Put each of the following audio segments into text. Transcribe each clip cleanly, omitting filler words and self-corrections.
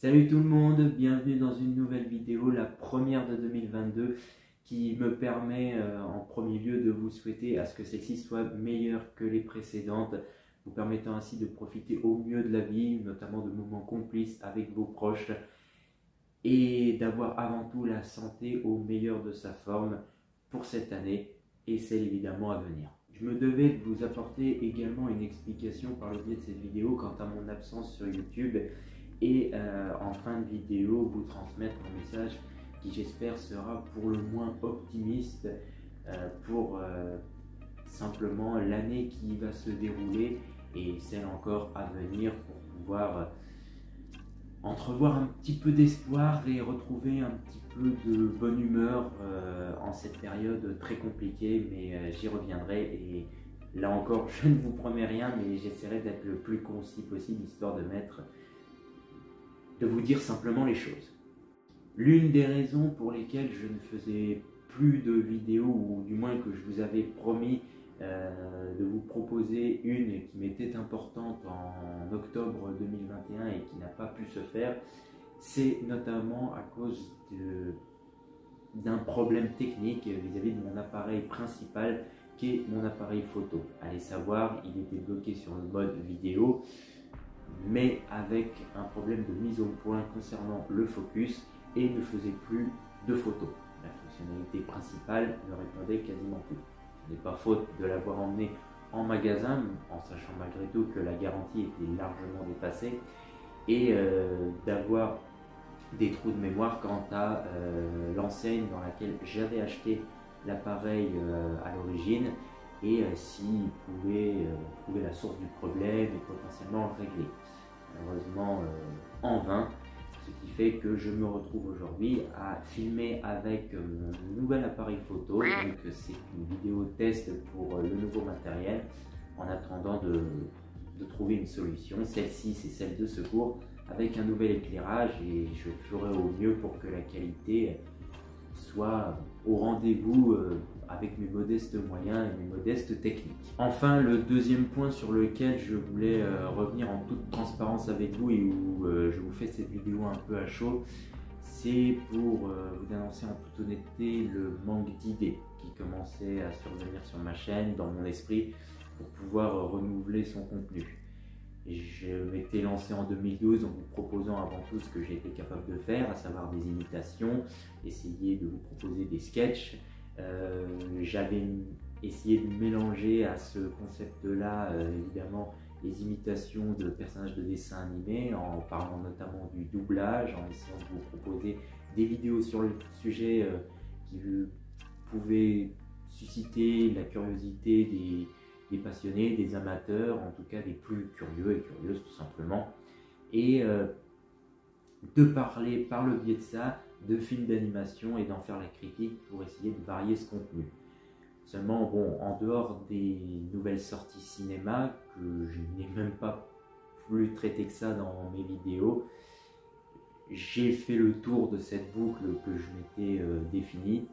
Salut tout le monde, bienvenue dans une nouvelle vidéo, la première de 2022, qui me permet en premier lieu de vous souhaiter à ce que celle-ci soit meilleure que les précédentes, vous permettant ainsi de profiter au mieux de la vie, notamment de moments complices avec vos proches, et d'avoir avant tout la santé au meilleur de sa forme pour cette année et celle évidemment à venir. Je me devais de vous apporter également une explication par le biais de cette vidéo quant à mon absence sur YouTube et en fin de vidéo vous transmettre un message qui j'espère sera pour le moins optimiste pour simplement l'année qui va se dérouler et celle encore à venir pour pouvoir entrevoir un petit peu d'espoir et retrouver un petit peu de bonne humeur en cette période très compliquée, mais j'y reviendrai et là encore je ne vous promets rien, mais j'essaierai d'être le plus concis possible histoire de vous dire simplement les choses. L'une des raisons pour lesquelles je ne faisais plus de vidéos, ou du moins que je vous avais promis de vous proposer une qui m'était importante en octobre 2021 et qui n'a pas pu se faire, c'est notamment à cause d'un problème technique vis-à-vis de mon appareil principal qui est mon appareil photo. Allez savoir, il était bloqué sur le mode vidéo, mais avec un problème de mise au point concernant le focus et ne faisait plus de photos. La fonctionnalité principale ne répondait quasiment plus. Ce n'est pas faute de l'avoir emmené en magasin, en sachant malgré tout que la garantie était largement dépassée, et d'avoir des trous de mémoire quant à l'enseigne dans laquelle j'avais acheté l'appareil à l'origine, et s'il pouvait trouver la source du problème et potentiellement le régler. Malheureusement en vain, ce qui fait que je me retrouve aujourd'hui à filmer avec mon nouvel appareil photo. Donc c'est une vidéo test pour le nouveau matériel en attendant de trouver une solution. Celle-ci, c'est celle de secours avec un nouvel éclairage et je ferai au mieux pour que la qualité soit au rendez-vous avec mes modestes moyens et mes modestes techniques. Enfin, le deuxième point sur lequel je voulais revenir en toute transparence avec vous et où je vous fais cette vidéo un peu à chaud, c'est pour vous annoncer en toute honnêteté le manque d'idées qui commençait à survenir sur ma chaîne, dans mon esprit, pour pouvoir renouveler son contenu. Je m'étais lancé en 2012 en vous proposant avant tout ce que j'ai été capable de faire, à savoir des imitations, essayer de vous proposer des sketchs. J'avais essayé de mélanger à ce concept-là, évidemment, les imitations de personnages de dessins animés, en parlant notamment du doublage, en essayant de vous proposer des vidéos sur le sujet qui pouvaient susciter la curiosité des passionnés, des amateurs, en tout cas des plus curieux et curieuses tout simplement, et de parler par le biais de ça de films d'animation et d'en faire la critique pour essayer de varier ce contenu. Seulement, bon, en dehors des nouvelles sorties cinéma, que je n'ai même pas plus traité que ça dans mes vidéos, j'ai fait le tour de cette boucle que je m'étais définie.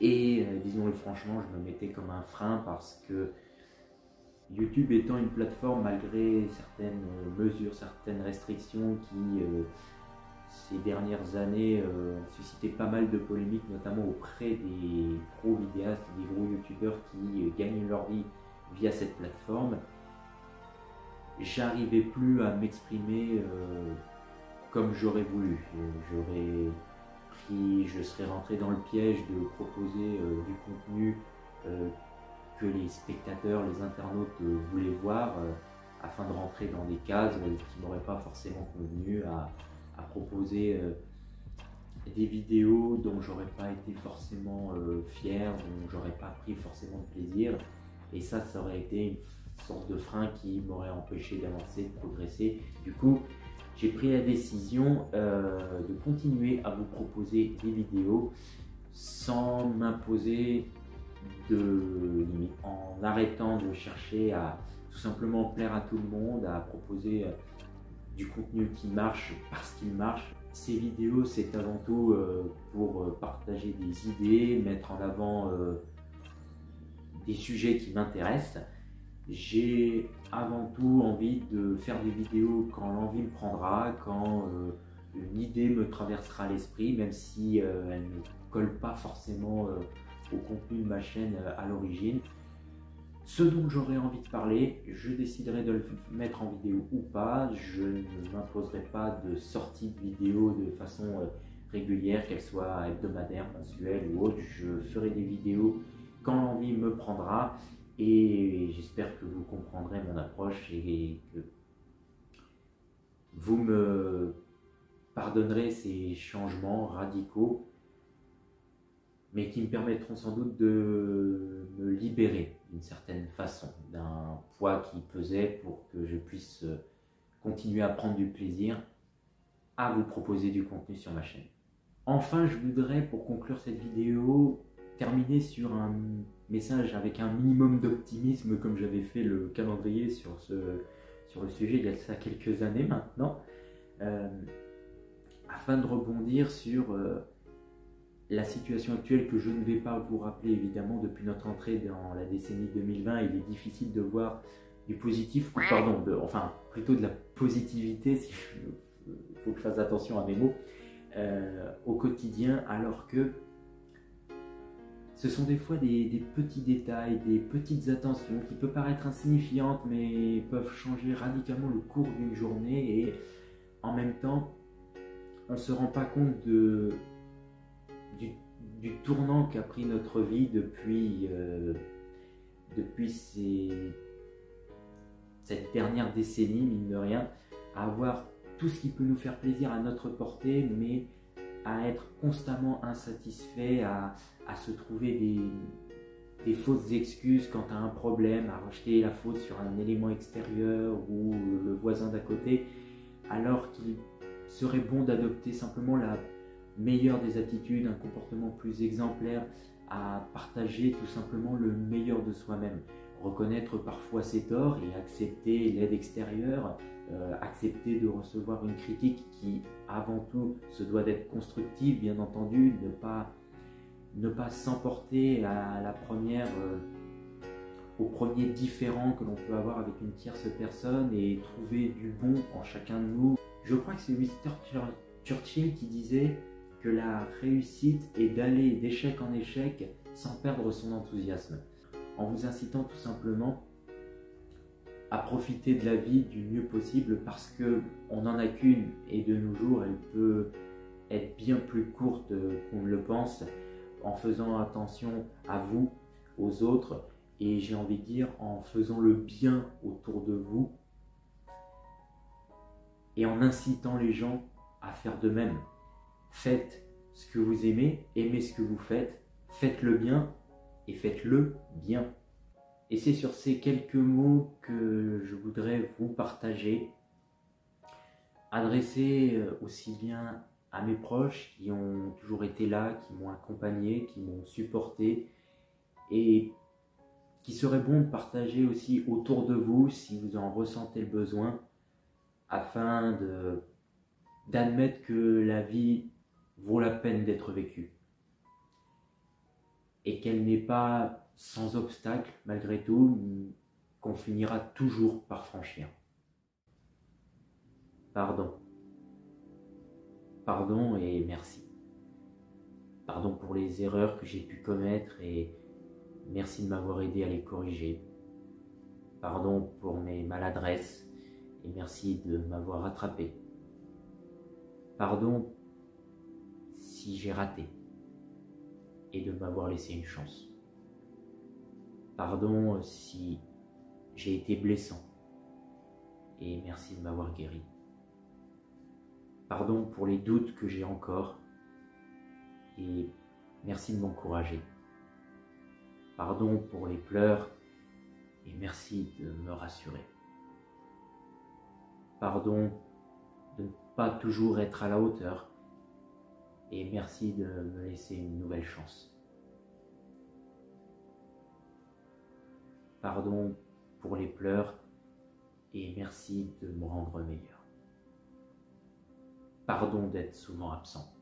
Et disons-le franchement, je me mettais comme un frein parce que YouTube étant une plateforme, malgré certaines mesures, certaines restrictions qui ces dernières années ont suscité pas mal de polémiques, notamment auprès des pros vidéastes, des gros youtubeurs qui gagnent leur vie via cette plateforme, j'arrivais plus à m'exprimer comme j'aurais voulu. Je serais rentré dans le piège de proposer du contenu que les spectateurs, les internautes voulaient voir afin de rentrer dans des cases qui n'auraient pas forcément convenu à proposer des vidéos dont j'aurais pas été forcément fier, dont j'aurais pas pris forcément de plaisir, et ça aurait été une sorte de frein qui m'aurait empêché d'avancer, de progresser. Du coup, j'ai pris la décision de continuer à vous proposer des vidéos sans m'imposer de limite, en arrêtant de chercher à tout simplement plaire à tout le monde, à proposer du contenu qui marche parce qu'il marche. Ces vidéos, c'est avant tout pour partager des idées, mettre en avant des sujets qui m'intéressent. J'ai avant tout envie de faire des vidéos quand l'envie me prendra, quand une idée me traversera l'esprit, même si elle ne colle pas forcément au contenu de ma chaîne à l'origine. Ce dont j'aurais envie de parler, je déciderai de le mettre en vidéo ou pas. Je ne m'imposerai pas de sortie de vidéo de façon régulière, qu'elle soit hebdomadaire, mensuelle ou autre. Je ferai des vidéos quand l'envie me prendra et j'espère que vous comprendrez mon approche et que vous me pardonnerez ces changements radicaux, mais qui me permettront sans doute de me libérer d'une certaine façon d'un poids qui pesait pour que je puisse continuer à prendre du plaisir à vous proposer du contenu sur ma chaîne. Enfin, je voudrais, pour conclure cette vidéo, terminer sur un message avec un minimum d'optimisme, comme j'avais fait le calendrier sur le sujet il y a ça quelques années maintenant, afin de rebondir sur la situation actuelle que je ne vais pas vous rappeler évidemment. Depuis notre entrée dans la décennie 2020, il est difficile de voir du positif, pardon, enfin plutôt de la positivité, si faut que je fasse attention à mes mots, au quotidien, alors que ce sont des fois des petits détails, des petites attentions qui peuvent paraître insignifiantes mais peuvent changer radicalement le cours d'une journée, et en même temps on ne se rend pas compte du tournant qu'a pris notre vie depuis cette dernière décennie, mine de rien, à avoir tout ce qui peut nous faire plaisir à notre portée, mais à être constamment insatisfait, à se trouver des fausses excuses quant à un problème, à rejeter la faute sur un élément extérieur ou le voisin d'à côté, alors qu'il serait bon d'adopter simplement la meilleure des attitudes, un comportement plus exemplaire, à partager tout simplement le meilleur de soi-même, reconnaître parfois ses torts et accepter l'aide extérieure, accepter de recevoir une critique qui avant tout se doit d'être constructive, bien entendu, ne pas s'emporter à la première, au premier différend que l'on peut avoir avec une tierce personne, et trouver du bon en chacun de nous. Je crois que c'est Winston Churchill qui disait que la réussite est d'aller d'échec en échec sans perdre son enthousiasme, en vous incitant tout simplement à profiter de la vie du mieux possible, parce qu'on n'en a qu'une et de nos jours elle peut être bien plus courte qu'on ne le pense, en faisant attention à vous, aux autres, et j'ai envie de dire en faisant le bien autour de vous et en incitant les gens à faire de même. Faites ce que vous aimez, aimez ce que vous faites, faites le bien et faites-le bien. Et c'est sur ces quelques mots que je voudrais vous partager, adressés aussi bien à mes proches qui ont toujours été là, qui m'ont accompagné, qui m'ont supporté, et qui serait bon de partager aussi autour de vous si vous en ressentez le besoin, afin d'admettre que la vie vaut la peine d'être vécue et qu'elle n'est pas sans obstacle malgré tout, qu'on finira toujours par franchir. Pardon. Pardon et merci. Pardon pour les erreurs que j'ai pu commettre et merci de m'avoir aidé à les corriger. Pardon pour mes maladresses et merci de m'avoir rattrapé. Pardon si j'ai raté et de m'avoir laissé une chance. Pardon si j'ai été blessant et merci de m'avoir guéri. Pardon pour les doutes que j'ai encore et merci de m'encourager. Pardon pour les pleurs et merci de me rassurer. Pardon de ne pas toujours être à la hauteur et merci de me laisser une nouvelle chance. Pardon pour les pleurs et merci de me rendre meilleur. Pardon d'être souvent absent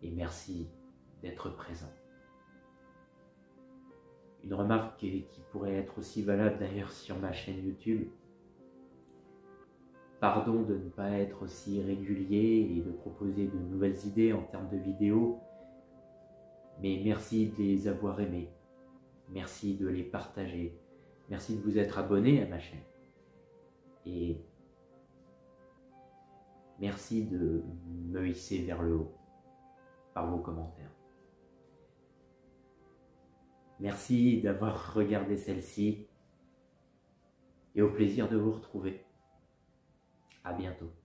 et merci d'être présent. Une remarque qui pourrait être aussi valable d'ailleurs sur ma chaîne YouTube. Pardon de ne pas être aussi régulier et de proposer de nouvelles idées en termes de vidéos, mais merci de les avoir aimées, merci de les partager, merci de vous être abonné à ma chaîne et merci de me hisser vers le haut par vos commentaires. Merci d'avoir regardé celle-ci et au plaisir de vous retrouver. À bientôt.